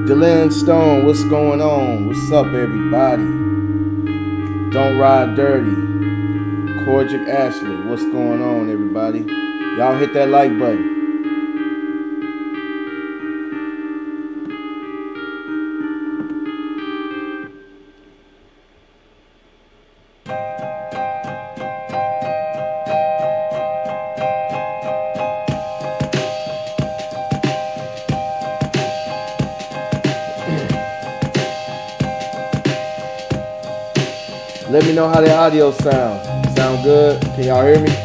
Delenn Stone, what's going on? What's up, everybody? Don't Ride Dirty. Cordic Ashley, what's going on, everybody? Y'all hit that like button. Let me know how the audio sound. Sound good? Can y'all hear me?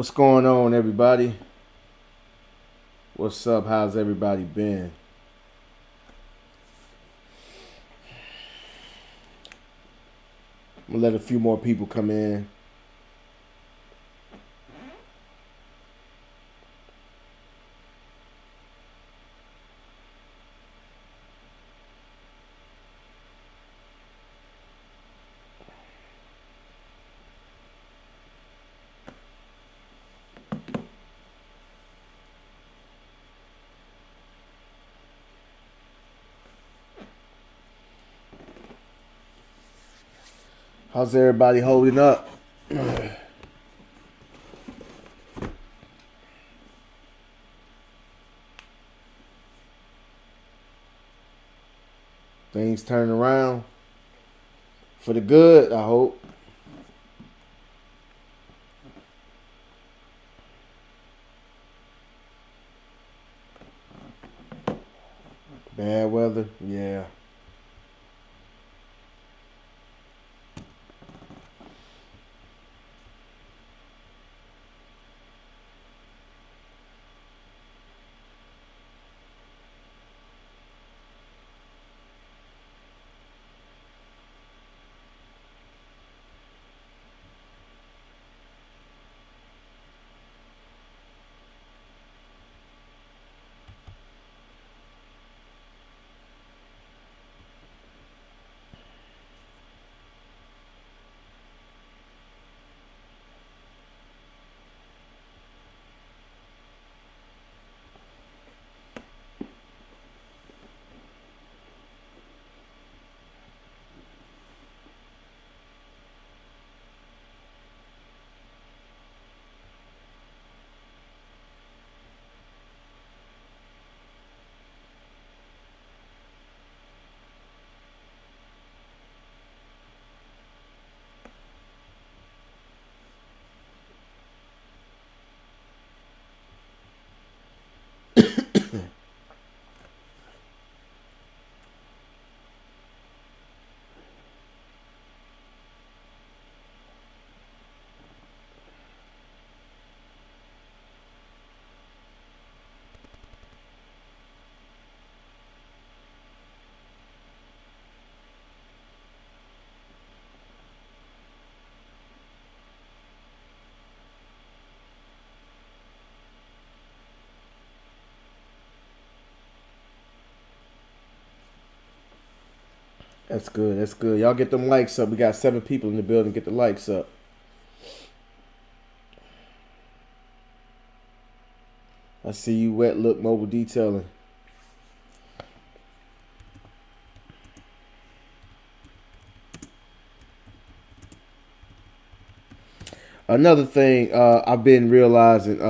What's going on, everybody? What's up? How's everybody been? I'm gonna let a few more people come in. How's everybody holding up? Things turn around for the good, I hope. Bad weather, yeah. That's good. That's good. Y'all get them likes up. We got 7 people in the building. Get the likes up. I see you, Wet Look Mobile Detailing. Another thing I've been realizing,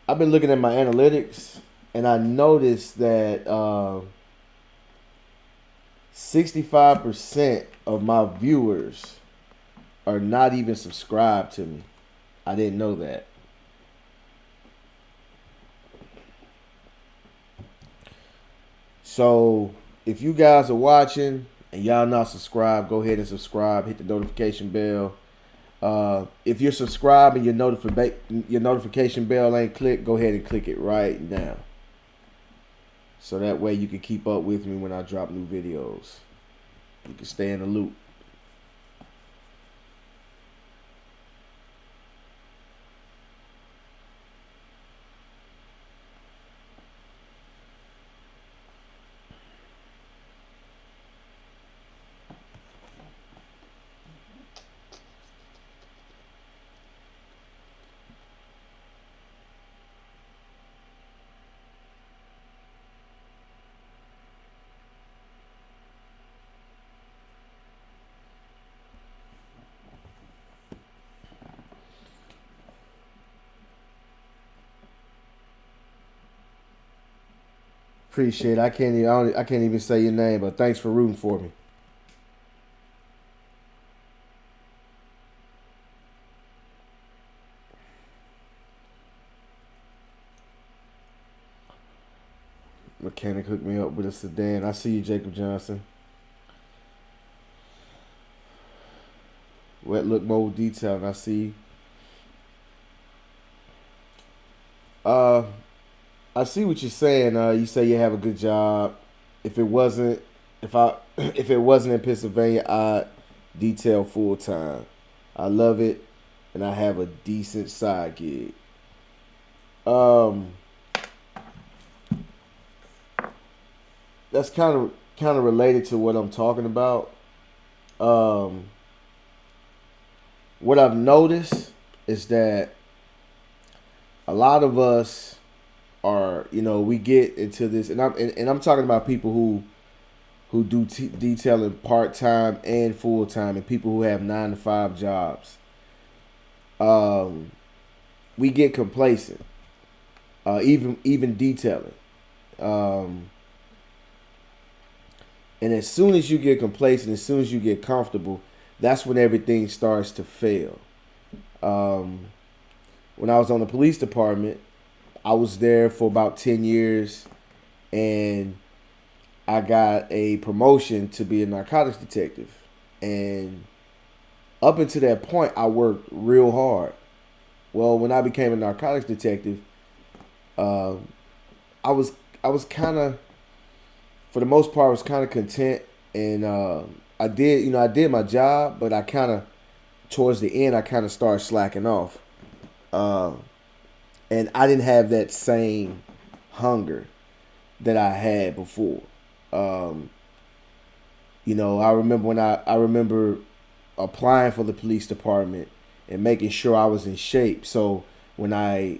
I've been looking at my analytics, and I noticed that 65% of my viewers are not even subscribed to me. I didn't know that. So if you guys are watching and y'all not subscribed, go ahead and subscribe. Hit the notification bell. If you're subscribed and your notification bell ain't clicked, go ahead and click it right now. So that way you can keep up with me when I drop new videos. You can stay in the loop. Appreciate it. I can't even say your name, but thanks for rooting for me. Mechanic hooked me up with a sedan. I see you, Jacob Johnson. Wet Look Mobile Detailing. I see you. I see what you're saying. You say you have a good job. If it wasn't in Pennsylvania, I'd detail full time. I love it, and I have a decent side gig. That's kind of related to what I'm talking about. What I've noticed is that a lot of us are, we get into this, and I'm talking about people who do detailing part time and full time, and people who have 9 to 5 jobs. We get complacent, even detailing, and as soon as you get complacent, as soon as you get comfortable, that's when everything starts to fail. When I was on the police department, I was there for about 10 years, and I got a promotion to be a narcotics detective. And up until that point, I worked real hard. Well, when I became a narcotics detective, I was kind of, for the most part, I was kind of content, and I did my job, but I kind of, towards the end, I kind of started slacking off. And I didn't have that same hunger that I had before. I remember applying for the police department and making sure I was in shape. So when I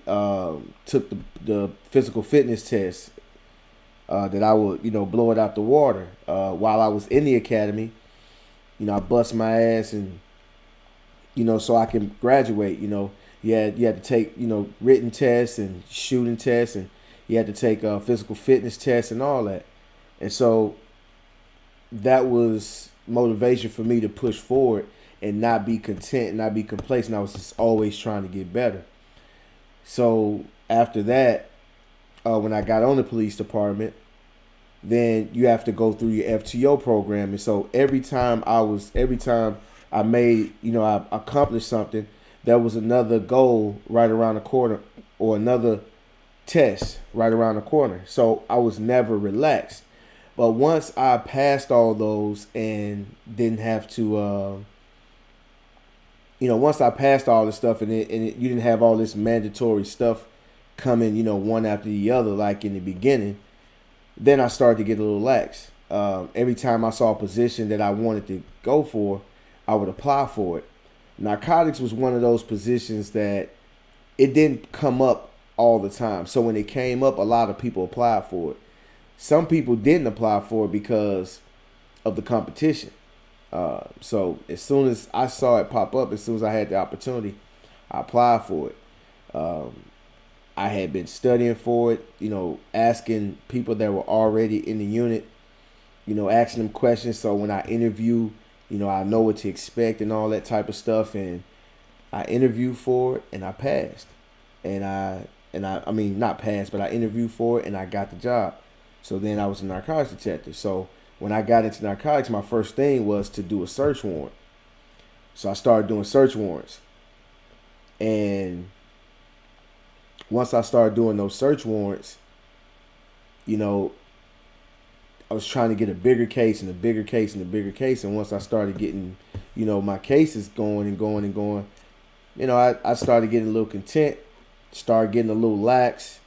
took the physical fitness test, that I would, blow it out the water. While I was in the academy, I bust my ass, and so I can graduate. You had to take, written tests and shooting tests, and you had to take physical fitness tests and all that. And so that was motivation for me to push forward and not be content and not be complacent. I was just always trying to get better. So after that, when I got on the police department, then you have to go through your FTO program. And so every time I made, I accomplished something, there was another goal right around the corner, or another test right around the corner. So I was never relaxed. But once I passed all those and didn't have to, once I passed all this stuff, and you didn't have all this mandatory stuff coming, one after the other, like in the beginning, then I started to get a little lax. every time I saw a position that I wanted to go for, I would apply for it. Narcotics was one of those positions that it didn't come up all the time. So when it came up, a lot of people applied for it. Some people didn't apply for it because of the competition. So as soon as I saw it pop up, as soon as I had the opportunity, I applied for it. I had been studying for it, asking people that were already in the unit, asking them questions. So when I interview, I know what to expect and all that type of stuff. And I interviewed for it and I passed. I mean, not passed, but I interviewed for it and I got the job. So then I was a narcotics detective. So when I got into narcotics, my first thing was to do a search warrant. So I started doing search warrants. And once I started doing those search warrants, I was trying to get a bigger case and a bigger case and a bigger case. And once I started getting, my cases going and going and going, I started getting a little content, started getting a little lax,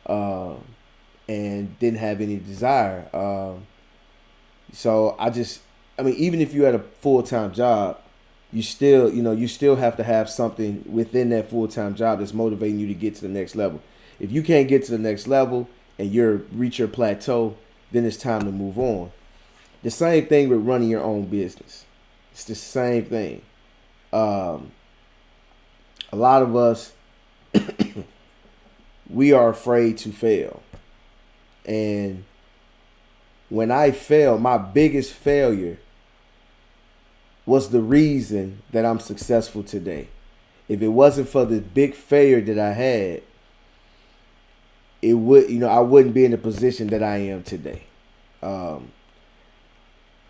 and didn't have any desire. So even if you had a full-time job, you still have to have something within that full-time job that's motivating you to get to the next level. If you can't get to the next level and reach your plateau, then it's time to move on. The same thing with running your own business. It's the same thing. A lot of us, we are afraid to fail. And when I failed, my biggest failure was the reason that I'm successful today. If it wasn't for the big failure that I had, I wouldn't be in the position that I am today.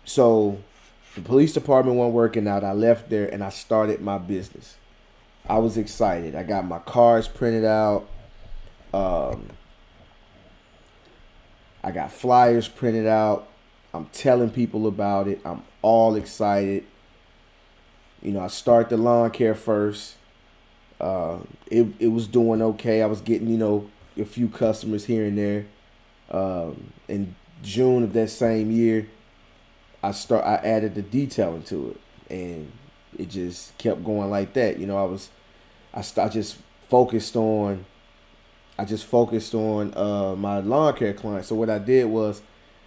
So the police department wasn't working out. I left there and I started my business. I was excited. I got my cards printed out. I got flyers printed out. I'm telling people about it. I'm all excited. I started the lawn care first. It was doing okay. I was getting, a few customers here and there. In June of that same year, I added the detailing to it, and it just kept going like that. I just focused on my lawn care clients. So what I did was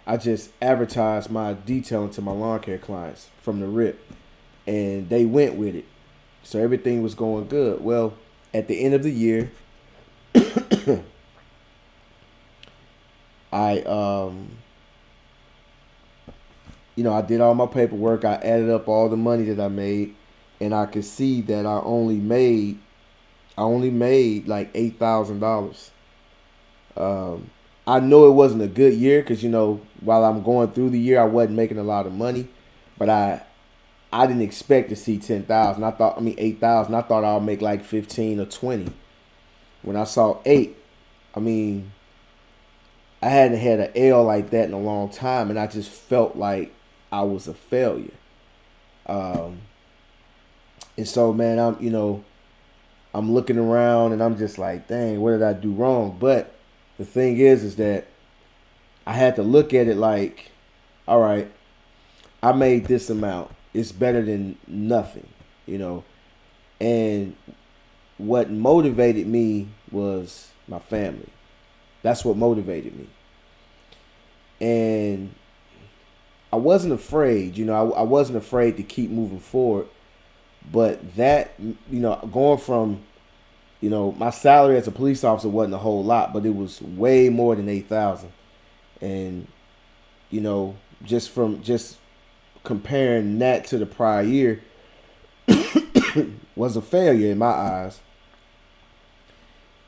I just advertised my detailing to my lawn care clients from the rip, and they went with it. So everything was going good. Well, at the end of the year, I did all my paperwork. I added up all the money that I made, and I could see that I only made like $8,000. I know it wasn't a good year because while I'm going through the year, I wasn't making a lot of money, but I didn't expect to see 10,000. 8,000. I thought I'll make like 15 or 20. When I saw 8, I hadn't had an L like that in a long time, and I just felt like I was a failure. And so, man, I'm looking around and I'm just like, dang, what did I do wrong? But the thing is that I had to look at it like, all right, I made this amount. It's better than nothing, And what motivated me was my family. That's what motivated me. And I wasn't afraid, I wasn't afraid to keep moving forward. But that, going from, my salary as a police officer wasn't a whole lot, but it was way more than 8,000. And, just comparing that to the prior year was a failure in my eyes.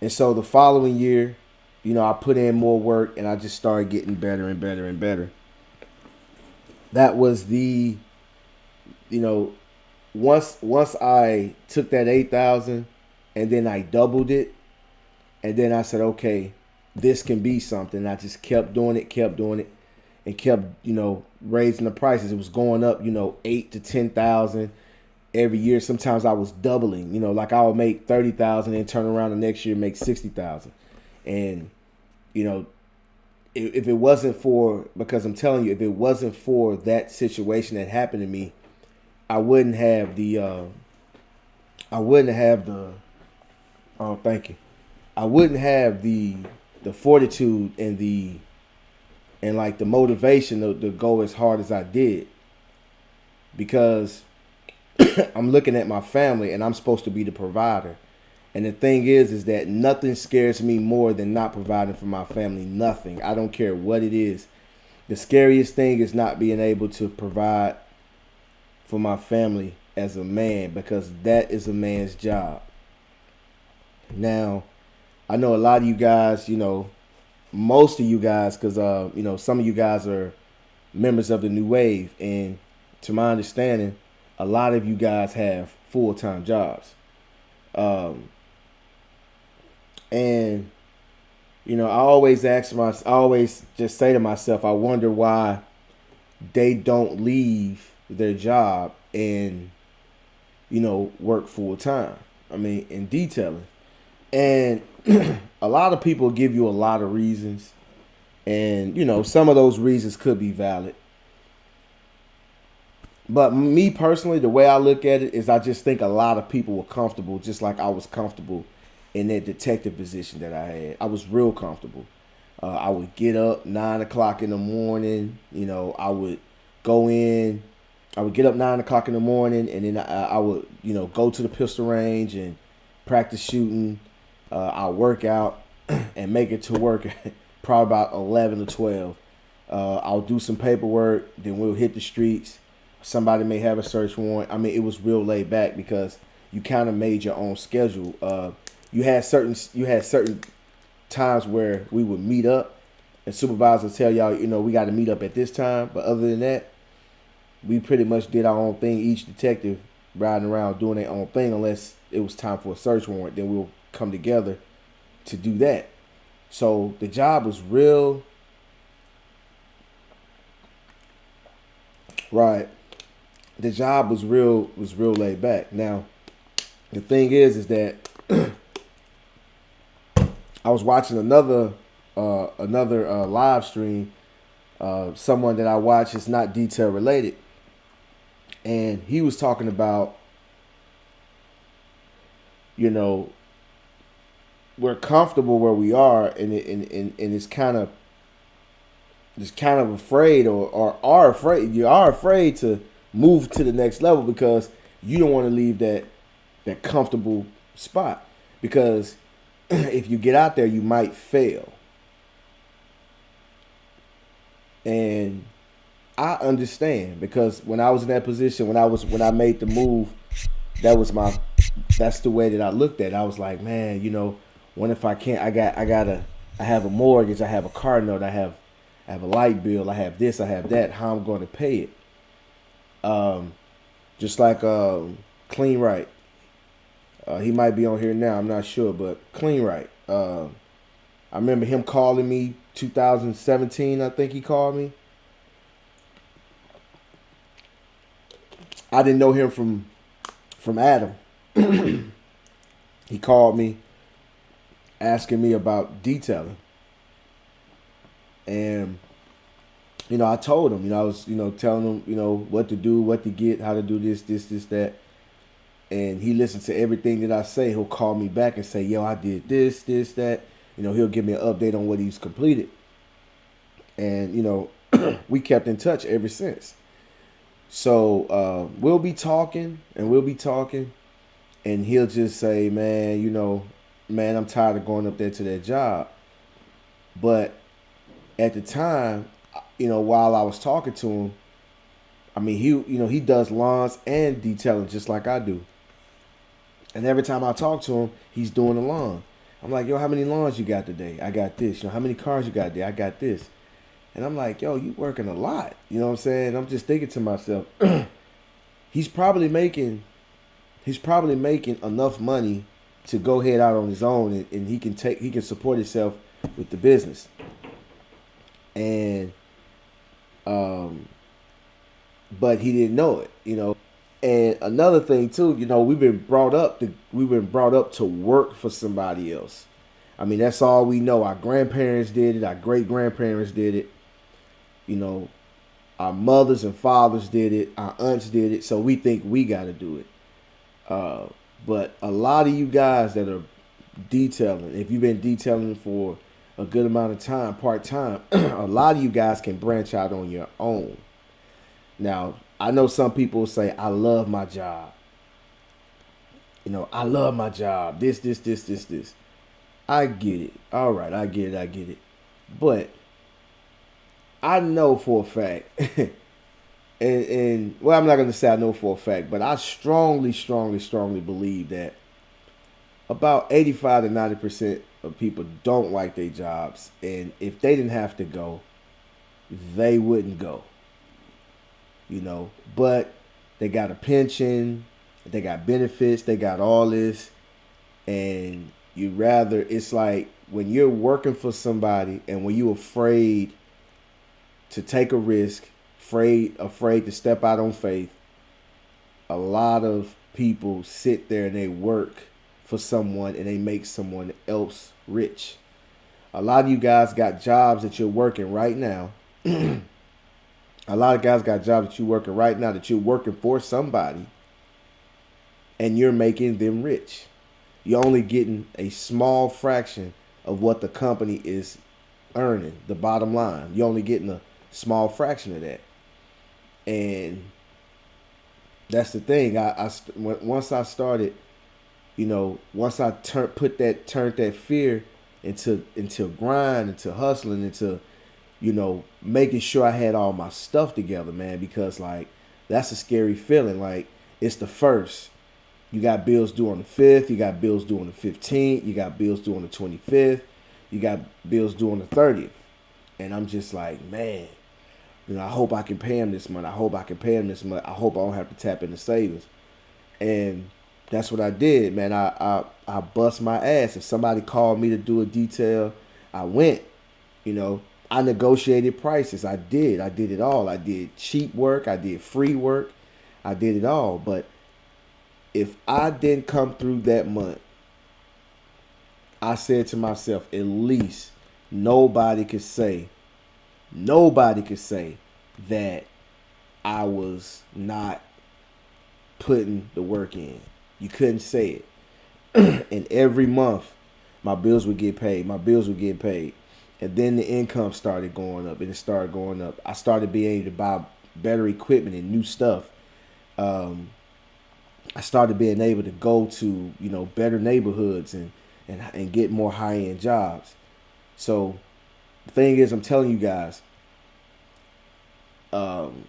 And so the following year, I put in more work and I just started getting better and better and better. That was the, once I took that 8,000 and then I doubled it, and then I said, okay, this can be something. I just kept doing it, and kept, raising the prices. It was going up, 8 to 10,000 every year. Sometimes I was doubling, like I would make 30,000 and turn around the next year and make 60,000. And, if it wasn't for, because I'm telling you, if it wasn't for that situation that happened to me, I wouldn't have the oh, thank you. I wouldn't have the fortitude and like the motivation to go as hard as I did, because I'm looking at my family and I'm supposed to be the provider. And the thing is that nothing scares me more than not providing for my family. Nothing. I don't care what it is. The scariest thing is not being able to provide for my family as a man, because that is a man's job. Now, I know a lot of you guys, most of you guys, because some of you guys are members of the new wave, and to my understanding, a lot of you guys have full-time jobs. Um, and I always just say to myself, I wonder why they don't leave their job and work full time. I mean, in detailing. And a lot of people give you a lot of reasons, and some of those reasons could be valid. But me personally, the way I look at it is, I just think a lot of people were comfortable, just like I was comfortable in that detective position that I had. I was real comfortable. I would get up 9 o'clock in the morning. I would go in. I would get up 9 o'clock in the morning, and then I would go to the pistol range and practice shooting. I'll work out and make it to work probably about 11 or 12. I'll do some paperwork. Then we'll hit the streets. Somebody may have a search warrant. I mean, it was real laid back because you kind of made your own schedule. You had certain times where we would meet up, and supervisors tell y'all, we got to meet up at this time. But other than that, we pretty much did our own thing. Each detective riding around doing their own thing, unless it was time for a search warrant. Then we'll come together to do that. So the job was real. Right. The job was real laid back. Now, the thing is that I was watching another live stream. Someone that I watch is not detail related, and he was talking about, we're comfortable where we are, and it's kind of afraid, or are afraid. You are afraid to move to the next level because you don't want to leave that comfortable spot, because if you get out there, you might fail. And I understand, because when I was in that position, when I made the move, that's the way that I looked at it. I was like, man, what if I can't? I have a mortgage, I have a car note, I have a light bill, I have this, I have that. How I'm going to pay it? Just like Clean Right. He might be on here now, I'm not sure, but Clean Right. I remember him calling me 2017, I think he called me. I didn't know him from Adam. He called me asking me about detailing. And I told him, I was, telling him, what to do, what to get, how to do this, that. And he listens to everything that I say. He'll call me back and say, yo, I did this, that. He'll give me an update on what he's completed. And, we kept in touch ever since. So we'll be talking. And he'll just say, man, I'm tired of going up there to that job. But at the time, while I was talking to him, I mean, he does lawns and detailing just like I do. And every time I talk to him, he's doing a lawn. I'm like, yo, how many lawns you got today? I got this. How many cars you got there? I got this. And I'm like, yo, you working a lot. You know what I'm saying? I'm just thinking to myself, he's probably making enough money to go head out on his own, and he can support himself with the business. And but he didn't know it, And another thing too, we've been brought up to work for somebody else. I mean, that's all we know. Our grandparents did it. Our great grandparents did it. You know, our mothers and fathers did it. Our aunts did it. So we think we got to do it. Uh, but a lot of you guys that are detailing, if you've been detailing for a good amount of time, part time, a lot of you guys can branch out on your own. Now, I know some people say, I love my job. You know, I love my job. This. I get it. All right, I get it. I get it. But I know for a fact, and well, I'm not going to say I know for a fact, but I strongly believe that about 85 to 90% of people don't like their jobs. And if they didn't have to go, they wouldn't go. You know, but they got a pension, they got benefits, they got all this. And you rather, it's like when you're working for somebody and when you're afraid to take a risk, afraid to step out on faith, a lot of people sit there and they work for someone and they make someone else rich. A lot of you guys got jobs that you're working right now. A lot of guys got jobs that you're working right now that you're working for somebody and you're making them rich. You're only getting a small fraction of what the company is earning, the bottom line. You're only getting a small fraction of that. And that's the thing. Once I started, you know, once I turned that fear into grind, into hustling, into, you know, making sure I had all my stuff together, man, because like that's a scary feeling. Like it's the first. You got bills due on the 5th, you got bills due on the 15th, you got bills due on the 25th, you got bills due on the 30th. And I'm just like, man, you know, I hope I can pay him this month. I hope I can pay him this month. I hope I don't have to tap into savings. And that's what I did, man. I bust my ass. If somebody called me to do a detail, I went. You know, I negotiated prices. I did it all. I did cheap work. I did free work. I did it all. But if I didn't come through that month, I said to myself, at least nobody could say that I was not putting the work in. You couldn't say it. And every month, my bills would get paid. And then the income started going up, and it started going up. I started being able to buy better equipment and new stuff. I started being able to go to, you know, better neighborhoods and get more high-end jobs. So the thing is, I'm telling you guys, you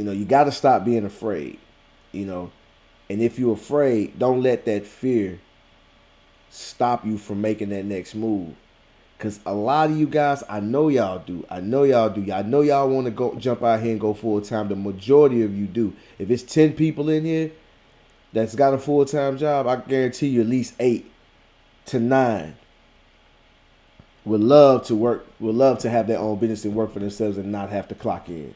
know, you got to stop being afraid, you know. And if you're afraid, don't let that fear stop you from making that next move. Because a lot of you guys, I know y'all do. I know y'all want to go jump out here and go full time. The majority of you do. If it's 10 people in here that's got a full-time job, I guarantee you at least 8 to 9 would love to have their own business and work for themselves and not have to clock in.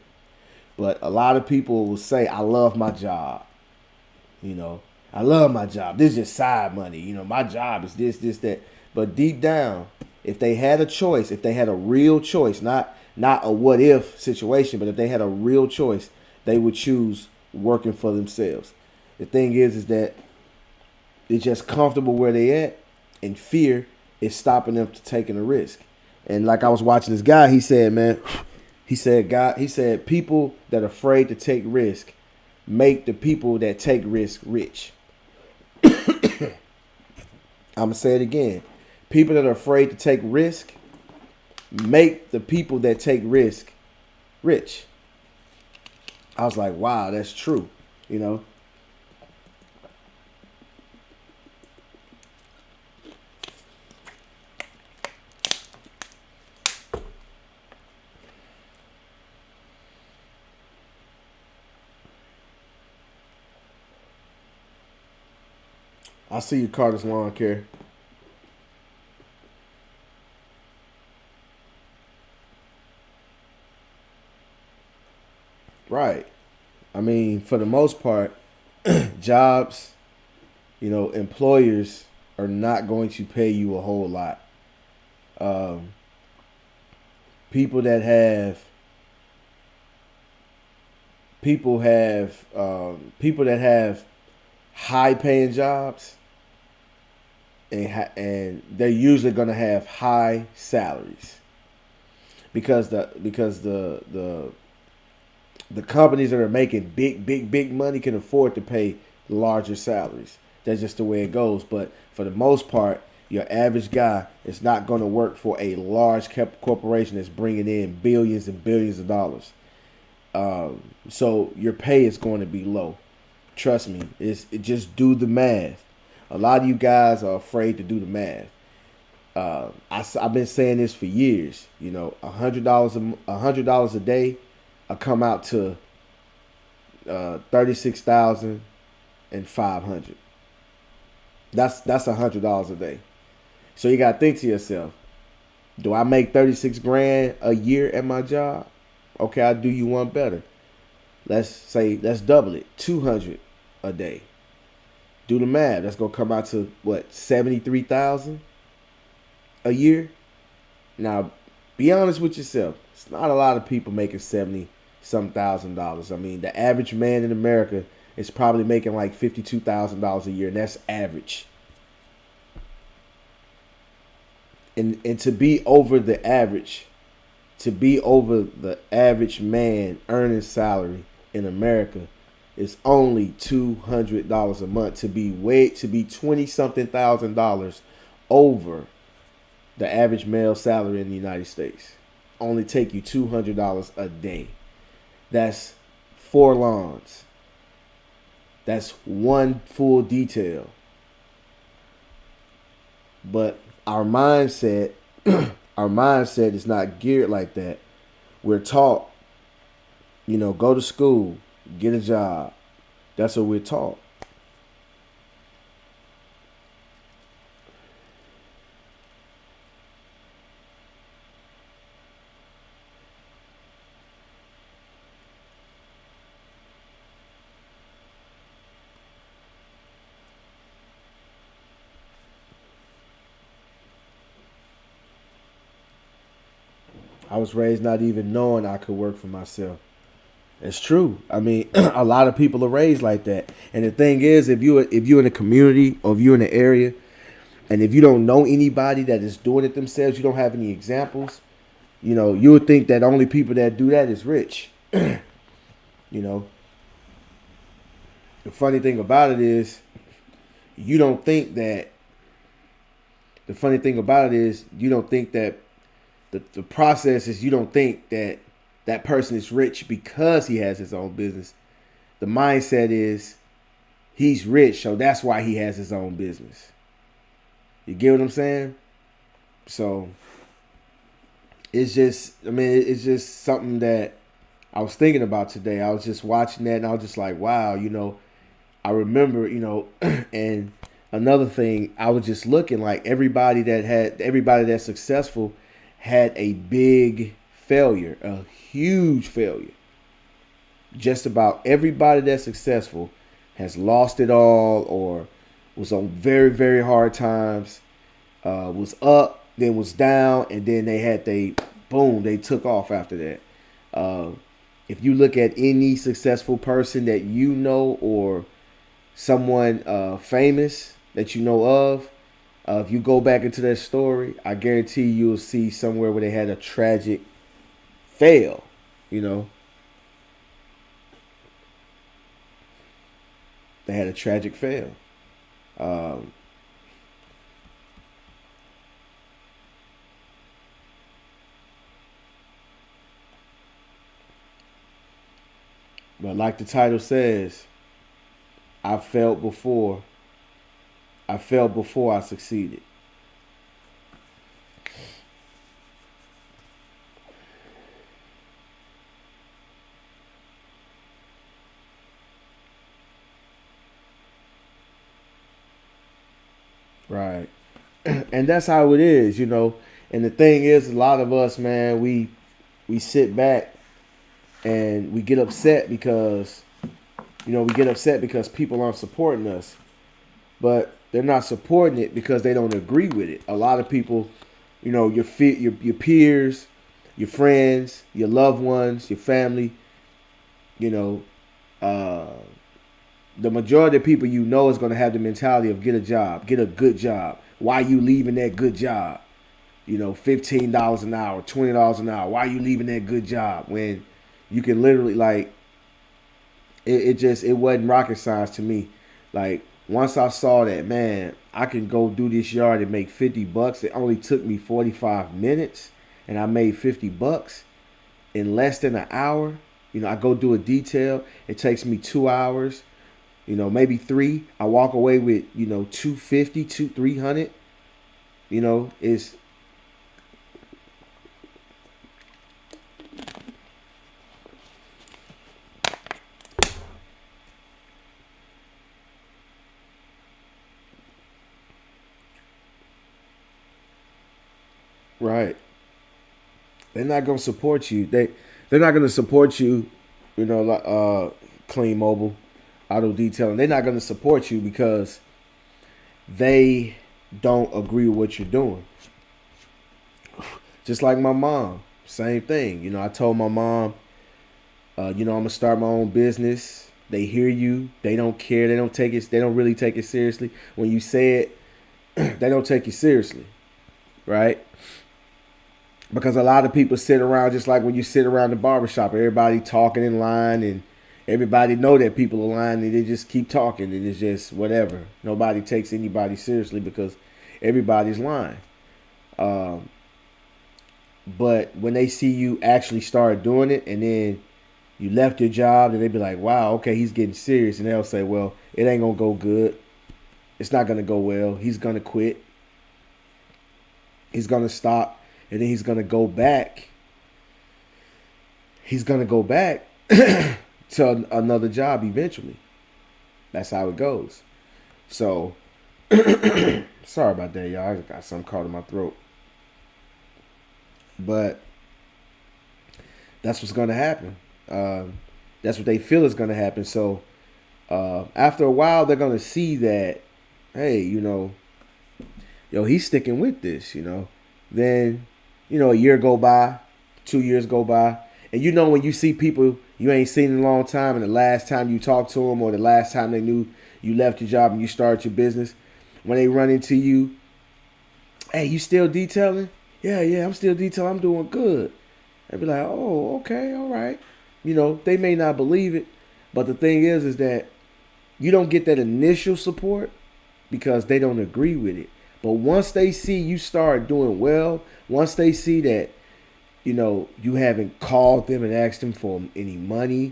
But a lot of people will say, I love my job. You know, I love my job. This is just side money. You know, my job is this, that. But deep down, if they had a choice, if they had a real choice, not a what if situation, but if they had a real choice, they would choose working for themselves. The thing is that they're just comfortable where they at, and fear is stopping them to taking a risk. And like I was watching this guy, he said, people that are afraid to take risk make the people that take risk rich. I'm going to say it again. People that are afraid to take risk make the people that take risk rich. I was like, wow, that's true. You know, I see you, Carter's Lawn Care. Right. I mean, for the most part, jobs, you know, employers are not going to pay you a whole lot. Um, people that have people that have high paying jobs, and they're usually going to have high salaries because the companies that are making big money can afford to pay larger salaries. That's just the way it goes. But for the most part, your average guy is not going to work for a large corporation that's bringing in billions and billions of dollars. So your pay is going to be low. Trust me. Just do the math. A lot of you guys are afraid to do the math. I've been saying this for years. You know, $100 a day, I come out to 36,500. That's $100 a day. So you gotta think to yourself: do I make 36 grand a year at my job? Okay, I'll do you one better. Let's double it, 200 a day. Do the math. That's gonna come out to what, 73,000 a year. Now, be honest with yourself. It's not a lot of people making 70 some $1,000s. I mean, the average man in America is probably making like $52,000 a year, and that's average. And to be over the average, to be over the average man earning salary in America is only $200 a month. To be 20 something $1,000 over the average male salary in the United States. Only take you $200 a day. That's 4 lawns. That's one full detail. But our mindset, our mindset is not geared like that. We're taught, go to school, get a job. That's what we're taught. I was raised not even knowing I could work for myself. It's true. I mean, a lot of people are raised like that. And the thing is, if you're in a community or if you're in an area, and if you don't know anybody that is doing it themselves, you don't have any examples. You would think that only people that do that is rich. You know, the funny thing about it is, you don't think that. The funny thing about it is, you don't think that the process is, you don't think that that person is rich because he has his own business. The mindset is he's rich, so that's why he has his own business. You get what I'm saying? So it's just something that I was thinking about today. I was just watching that and I was just like, wow, I remember, and another thing, I was just looking like everybody that's successful had a big failure, a huge failure. Just about everybody that's successful has lost it all or was on very, very hard times, was up, then was down, and then they took off after that. If you look at any successful person that you know or someone famous that you know of, if you go back into that story, I guarantee you'll see somewhere where they had a tragic fail, They had a tragic fail. Um, but like the title says, I failed before. I failed before I succeeded. Right. And that's how it is. And the thing is, a lot of us, man, we sit back and we get upset because people aren't supporting us. But they're not supporting it because they don't agree with it. A lot of people You know, your peers, your friends, your loved ones, your family. You know, uh, the majority of people you know is going to have the mentality of get a job, get a good job. Why you leaving that good job? You know, $15 an hour, $20 an hour. Why you leaving that good job when you can literally like it wasn't rocket science to me. Like once I saw that, man, I can go do this yard and make $50. It only took me 45 minutes and I made $50 in less than an hour. You know, I go do a detail. It takes me 2 hours, you know, maybe three. I walk away with, you know, 250, 300. You know, it's right. They're not gonna support you. They're not gonna support you, you know, like clean mobile, auto detailing. They're not gonna support you because they don't agree with what you're doing. Just like my mom, same thing. You know, I told my mom, you know, I'm gonna start my own business. They hear you. They don't care. They don't take it. They don't really take it seriously. When you say it, they don't take you seriously, right? Because a lot of people sit around just like when you sit around the barbershop, everybody talking in line and everybody know that people are lying and they just keep talking and it's just whatever. Nobody takes anybody seriously because everybody's lying. Um, but when they see you actually start doing it and then you left your job and they be like, wow, okay, he's getting serious. And they'll say, well, it ain't going to go good. It's not going to go well. He's going to quit. He's going to stop. And then he's going to go back. He's going to go back to another job eventually. That's how it goes. So, sorry about that, y'all. I just got something caught in my throat. But that's what's going to happen. That's what they feel is going to happen. So, after a while, they're going to see that, hey, you know, yo, he's sticking with this, you know. Then, you know, a year go by, 2 years go by, and you know when you see people you ain't seen in a long time, and the last time you talked to them or the last time they knew you left your job and you started your business, when they run into you, hey, you still detailing? Yeah, I'm still detailing. I'm doing good. They be like, oh, okay, all right. You know, they may not believe it, but the thing is that you don't get that initial support because they don't agree with it. But once they see you start doing well, once they see that, you know, you haven't called them and asked them for any money,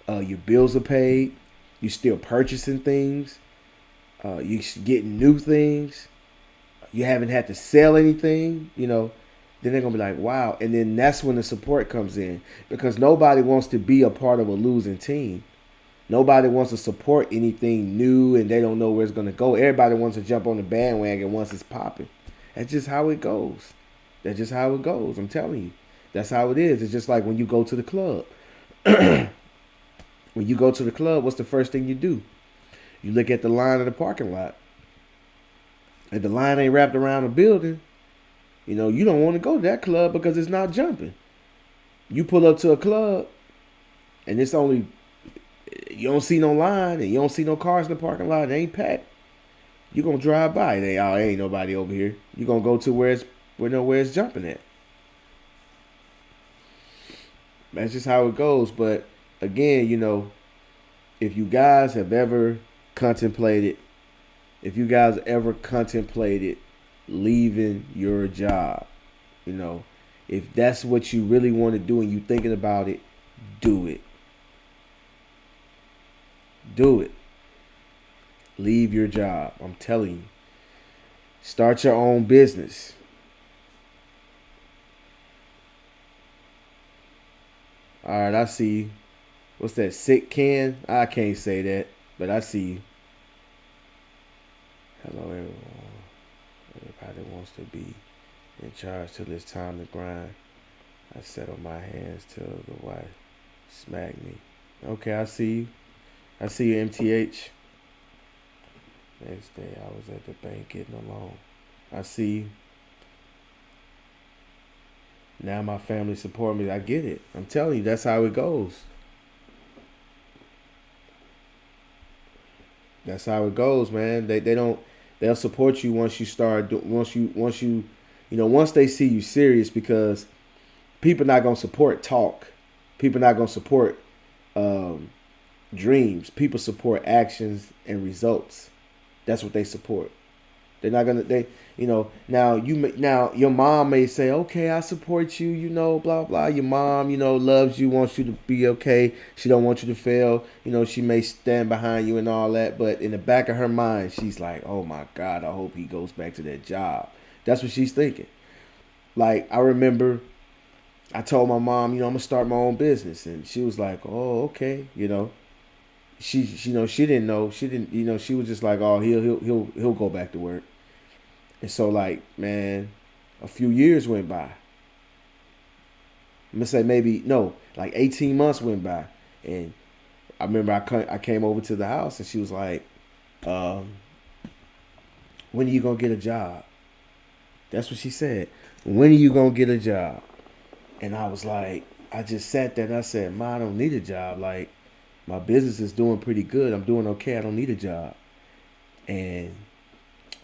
your bills are paid, you're still purchasing things, you're getting new things, you haven't had to sell anything, you know, then they're going to be like, wow. And then that's when the support comes in because nobody wants to be a part of a losing team. Nobody wants to support anything new and they don't know where it's going to go. Everybody wants to jump on the bandwagon once it's popping. That's just how it goes. That's just how it goes. I'm telling you. That's how it is. It's just like when you go to the club. When you go to the club, what's the first thing you do? You look at the line in the parking lot. If the line ain't wrapped around the building, you know, you don't want to go to that club because it's not jumping. You pull up to a club and it's only, you don't see no line and you don't see no cars in the parking lot. It ain't packed. You're going to drive by. They, oh, ain't nobody over here. You're going to go to where it's jumping at. That's just how it goes. But again, you know, if you guys have ever contemplated, if you guys ever contemplated leaving your job, you know, if that's what you really want to do and you thinking about it, do it. Do it. Leave your job. I'm telling you. Start your own business. All right, I see you. What's that? Sick can? I can't say that, but I see you. Hello, everyone. Everybody wants to be in charge till it's time to grind. I settle my hands till the wife smack me. Okay, I see you. I see you, MTH. Next day, I was at the bank getting a loan. I see you. Now my family support me. I get it. I'm telling you, that's how it goes. That's how it goes, man. They don't they'll support you once you start once you once they see you serious, because people not gonna support talk. People not gonna support um, dreams. People support actions and results. That's what they support. They're not gonna now now your mom may say, okay, I support you, blah blah. Your mom loves you, wants you to be okay. She don't want you to fail. She may stand behind you and all that, but in the back of her mind, she's like, oh my God, I hope he goes back to that job. That's what she's thinking. Like, I remember I told my mom, I'm gonna start my own business, and she was like, oh, okay. She didn't know. She didn't. She was just like, oh, he'll go back to work. And so, like, man, a few years went by. I'm gonna say maybe no, like 18 months went by, and I remember I came over to the house, and she was like, um, "When are you gonna get a job?" That's what she said. When are you gonna get a job? And I was like, I just sat there and I said, "Ma, I don't need a job. Like, my business is doing pretty good. I'm doing okay. I don't need a job." And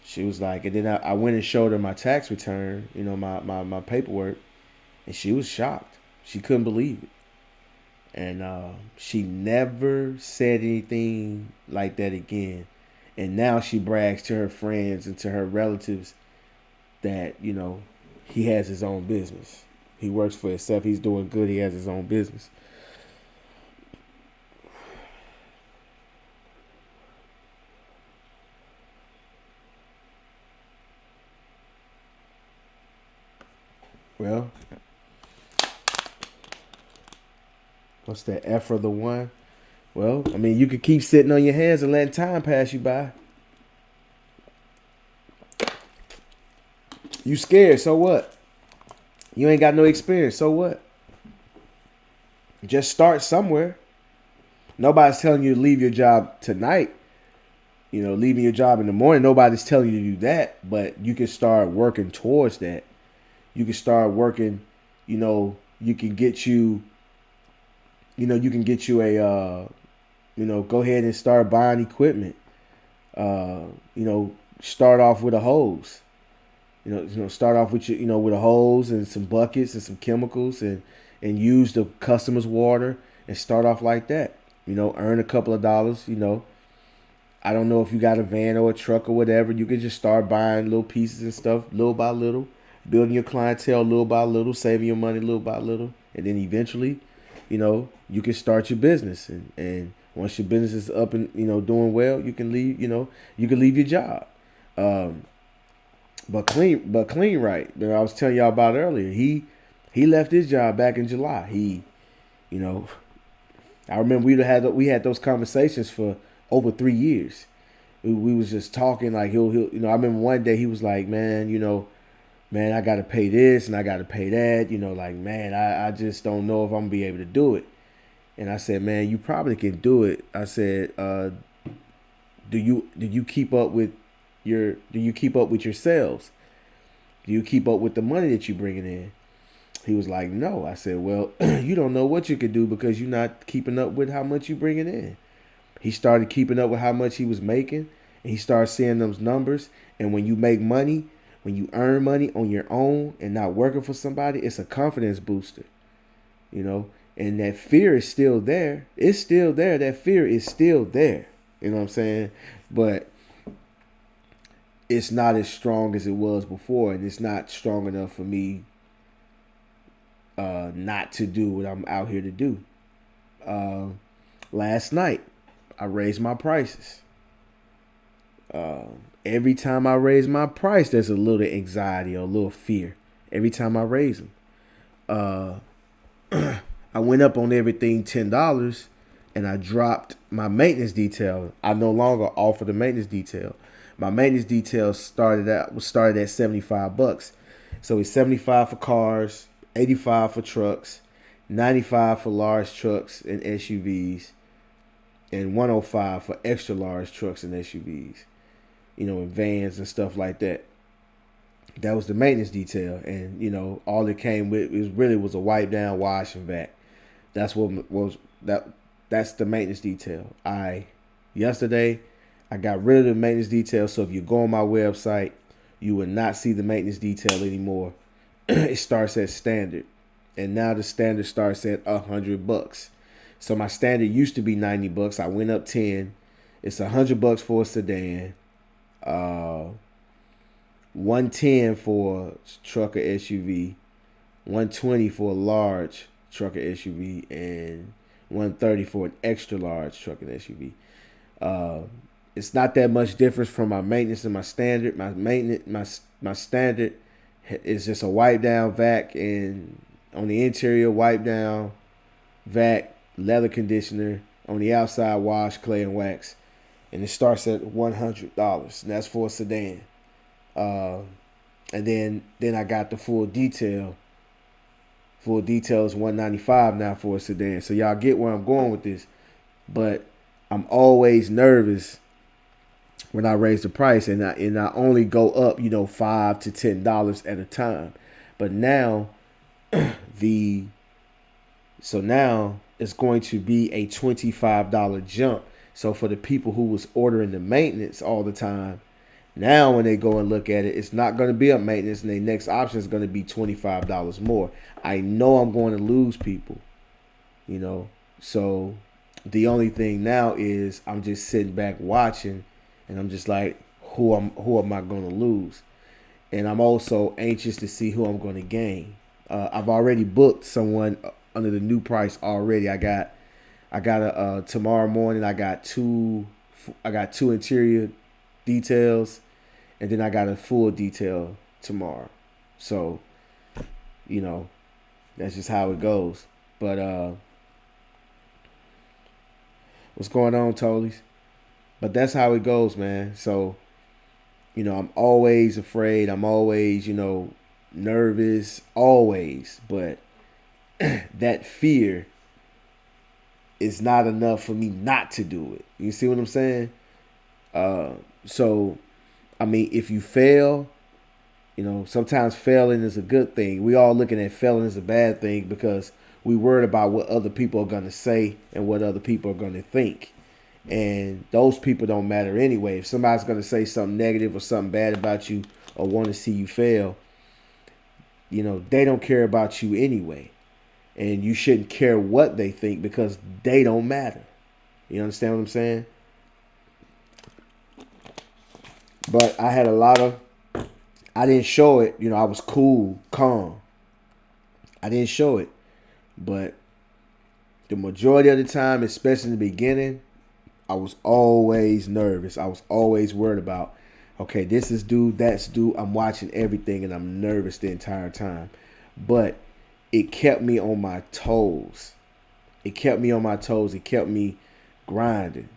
she was like, and then I went and showed her my tax return, my paperwork, and she was shocked. She couldn't believe it. And she never said anything like that again. And now she brags to her friends and to her relatives that, he has his own business. He works for himself. He's doing good. He has his own business. Well, what's that? F for the one? Well, I mean, you could keep sitting on your hands and letting time pass you by. You scared, so what? You ain't got no experience, so what? Just start somewhere. Nobody's telling you to leave your job tonight. Leaving your job in the morning. Nobody's telling you to do that, but you can start working towards that. You can start working. You can get you. You can get you a. Go ahead and start buying equipment. Uh, Start off with a hose. Start off with with a hose and some buckets and some chemicals, and use the customer's water, and start off like that. Earn a couple of dollars. I don't know if you got a van or a truck or whatever. You can just start buying little pieces and stuff, little by little, building your clientele little by little, saving your money little by little, and then eventually, you can start your business, and once your business is up and doing well, you can leave. You can leave your job. Um, but clean right. I was telling y'all about earlier. He left his job back in July. You know, I remember we had those conversations for over 3 years. We was just talking like he'll I remember one day he was like, man, man, I gotta pay this and I gotta pay that. Like, man, I just don't know if I'm gonna be able to do it. And I said, man, you probably can do it. I said, do you keep up with your sales? Do you keep up with the money that you bringing in? He was like, no. I said, well, you don't know what you could do because you're not keeping up with how much you bringing in. He started keeping up with how much he was making, and he started seeing those numbers. And when you make money, when you earn money on your own and not working for somebody, it's a confidence booster, and that fear is still there. It's still there. That fear is still there. You know what I'm saying? But it's not as strong as it was before, and it's not strong enough for me not to do what I'm out here to do. Last night, I raised my prices. Every time I raise my price, there's a little anxiety or a little fear. Every time I raise them, I went up on everything $10, and I dropped my maintenance detail. I no longer offer the maintenance detail. My maintenance detail started at $75. So it's 75 for cars, 85 for trucks, 95 for large trucks and SUVs, and 105 for extra large trucks and SUVs, and vans and stuff like that. That was the maintenance detail, and all it came with was a wipe down, wash, and vac. That's what was that. That's the maintenance detail. Yesterday I got rid of the maintenance detail, so if you go on my website, you will not see the maintenance detail anymore. It starts at standard, and now the standard starts at $100. So my standard used to be $90. I went up 10. It's $100 for a sedan. 110 for truck or SUV, 120 for a large truck or SUV, and 130 for an extra large truck and SUV. It's not that much difference from my maintenance and my standard. My standard is just a wipe down vac, and on the interior wipe down vac, leather conditioner, on the outside wash, clay, and wax, and it starts at $100, and that's for a sedan. And then I got the full detail. Full detail is $195 now for a sedan. So y'all get where I'm going with this. But I'm always nervous when I raise the price, and I only go up, $5 to $10 at a time. But now now it's going to be a $25 jump. So for the people who was ordering the maintenance all the time, now when they go and look at it, it's not going to be a maintenance, and their next option is going to be $25 more. I know I'm going to lose people, So the only thing now is I'm just sitting back watching, and I'm just like, who am I going to lose? And I'm also anxious to see who I'm going to gain. I've already booked someone under the new price already. I got a tomorrow morning. I got two interior details, and then I got a full detail tomorrow. So, that's just how it goes. But what's going on, Tolies? But that's how it goes, man. So, I'm always afraid. I'm always, nervous, always. But that fear is not enough for me not to do it. You see what I'm saying? So, I mean, if you fail, sometimes failing is a good thing. We all looking at failing as a bad thing because we worried about what other people are going to say and what other people are going to think. And those people don't matter anyway. If somebody's going to say something negative or something bad about you or want to see you fail, they don't care about you anyway. And you shouldn't care what they think because they don't matter. You understand what I'm saying? But I had I didn't show it. I was cool, calm. I didn't show it. But the majority of the time, especially in the beginning, I was always nervous. I was always worried about, okay, this is due, that's due. I'm watching everything and I'm nervous the entire time. But it kept me on my toes. It kept me on my toes. It kept me grinding.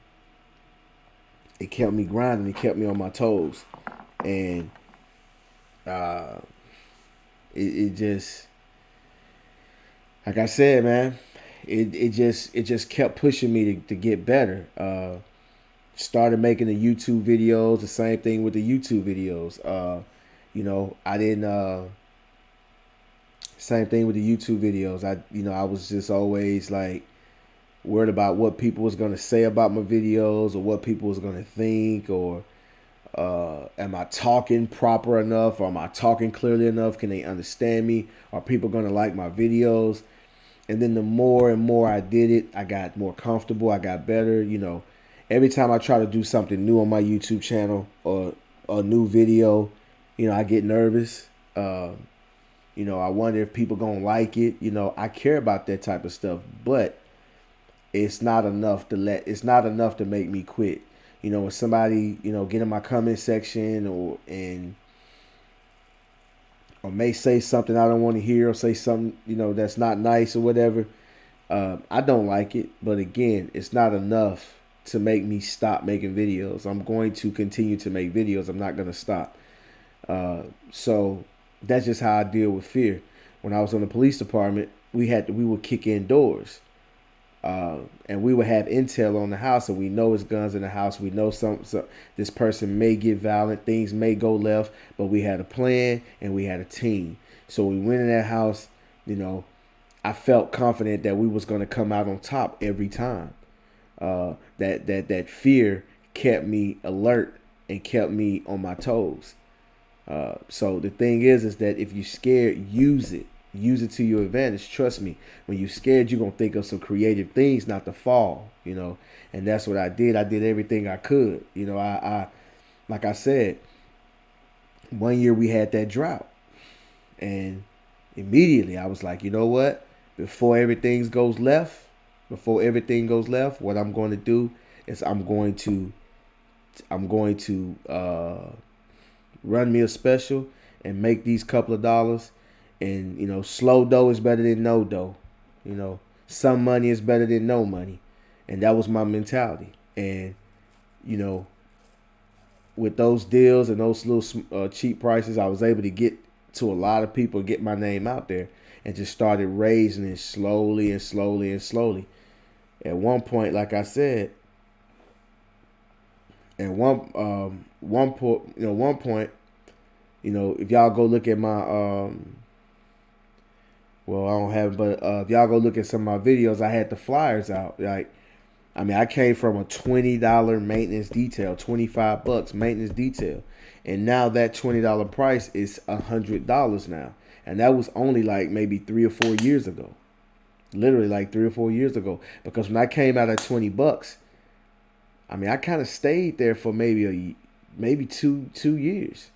It kept me grinding. It kept me on my toes. And it just, like I said, man, it just kept pushing me to get better. Started making the YouTube videos. The same thing with the YouTube videos. I didn't. Same thing with the YouTube videos. I was just always like worried about what people was gonna say about my videos or what people was gonna think, or am I talking proper enough, or am I talking clearly enough? Can they understand me? Are people gonna like my videos? And then the more and more I did it, I got more comfortable. I got better. Every time I try to do something new on my YouTube channel or a new video, I get nervous. I wonder if people gonna like it. I care about that type of stuff, but it's not enough to make me quit. When somebody, get in my comment section or may say something I don't want to hear, or say something, that's not nice or whatever, I don't like it. But again, it's not enough to make me stop making videos. I'm going to continue to make videos. I'm not going to stop. So that's just how I deal with fear. When I was on the police department, we would kick in doors. And we would have intel on the house, and we know it's guns in the house. We know this person may get violent, things may go left, but we had a plan and we had a team. So we went in that house. You know, I felt confident that we was gonna come out on top every time. That fear kept me alert and kept me on my toes. So the thing is that if you're scared, use it. Use it to your advantage. Trust me. When you're scared, you're gonna think of some creative things not to fall. You know, and that's what I did. I did everything I could. You know, I like I said, one year we had that drought, and immediately I was like, you know what? Before everything goes left, what I'm going to do is I'm going to run me a special and make these couple of dollars. And you know, slow dough is better than no dough. You know, some money is better than no money, and that was my mentality. And you know, with those deals and those little cheap prices, I was able to get to a lot of people, get my name out there, and just started raising it slowly and slowly and slowly. At one point, like I said, at one point, you know, if y'all go look at my well, I don't have it, but if y'all go look at some of my videos, I had the flyers out. Like, I mean, I came from a $20 maintenance detail, $25 maintenance detail, and now that $20 price is $100 now, and that was only like maybe 3 or 4 years ago, literally like 3 or 4 years ago. Because when I came out at $20, I mean, I kind of stayed there for maybe two years.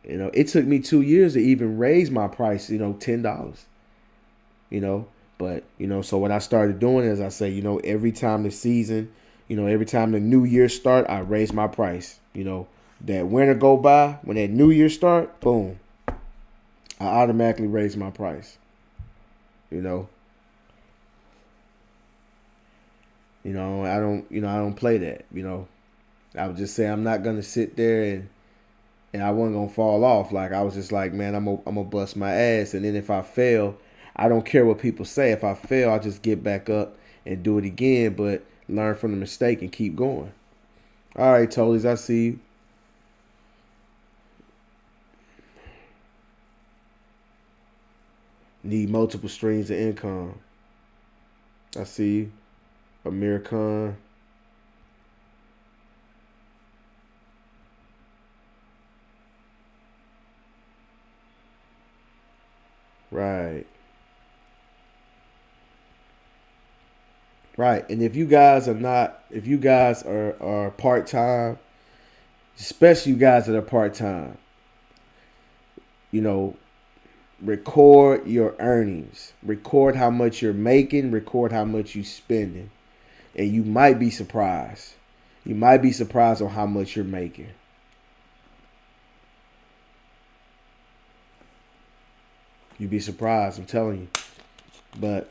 You know, it took me 2 years to even raise my price, you know, $10, you know. But, you know, so what I started doing is I say, you know, every time the season, you know, every time the new year start, I raise my price. You know, that winter go by, when that new year start, boom, I automatically raise my price. You know, I don't play that. You know, I would just say I'm not gonna sit there and I wasn't gonna fall off. Like, I was just like, man, I'm gonna bust my ass, and then if I fail, I don't care what people say. If I fail, I just get back up and do it again, but learn from the mistake and keep going. All right, Tolies, I see you. Need multiple streams of income. I see you. Amir Khan. Right. Right. And if you guys are part time, especially you guys that are part time, you know, record your earnings. Record how much you're making, record how much you're spending. And you might be surprised. You might be surprised on how much you're making. You'd be surprised, I'm telling you. But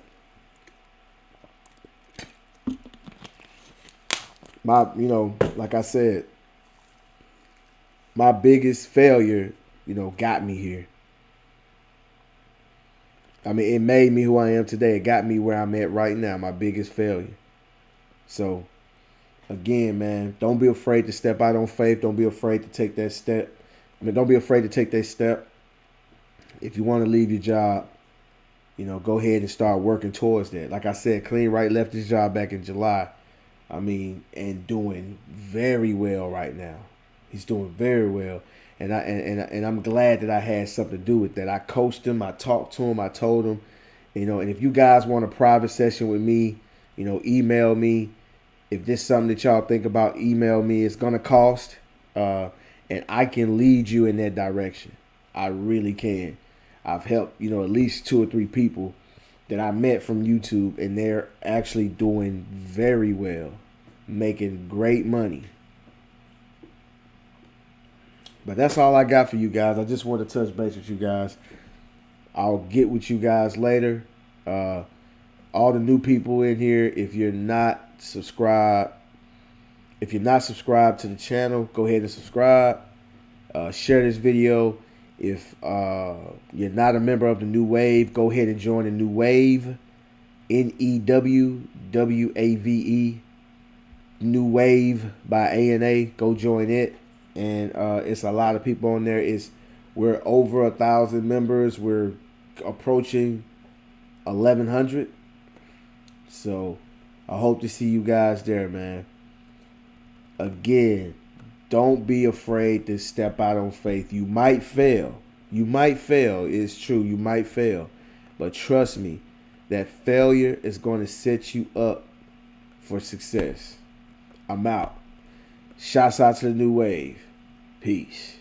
like I said, my biggest failure, got me here. I mean, it made me who I am today. It got me where I'm at right now, my biggest failure. So, again, man, don't be afraid to step out on faith. Don't be afraid to take that step. Don't be afraid to take that step. If you want to leave your job, go ahead and start working towards that. Like I said, Clean Right left his job back in July. And doing very well right now. He's doing very well. And I'm glad that I had something to do with that. I coached him, I talked to him, I told him, and if you guys want a private session with me, email me. If this is something that y'all think about, email me. It's gonna cost. And I can lead you in that direction. I really can. I've helped, at least 2 or 3 people that I met from YouTube, and they're actually doing very well, making great money. But that's all I got for you guys. I just want to touch base with you guys. I'll get with you guys later. All the new people in here, if you're not subscribed to the channel, go ahead and subscribe. Share this video. If you're not a member of the New Wave, go ahead and join the New Wave. NEWWAVE, New Wave by ANA. Go join it. And it's a lot of people on there. We're over 1,000 members. We're approaching 1,100. So I hope to see you guys there, man. Again, don't be afraid to step out on faith. You might fail. You might fail. It's true. You might fail. But trust me, that failure is going to set you up for success. I'm out. Shouts out to the New Wave. Peace.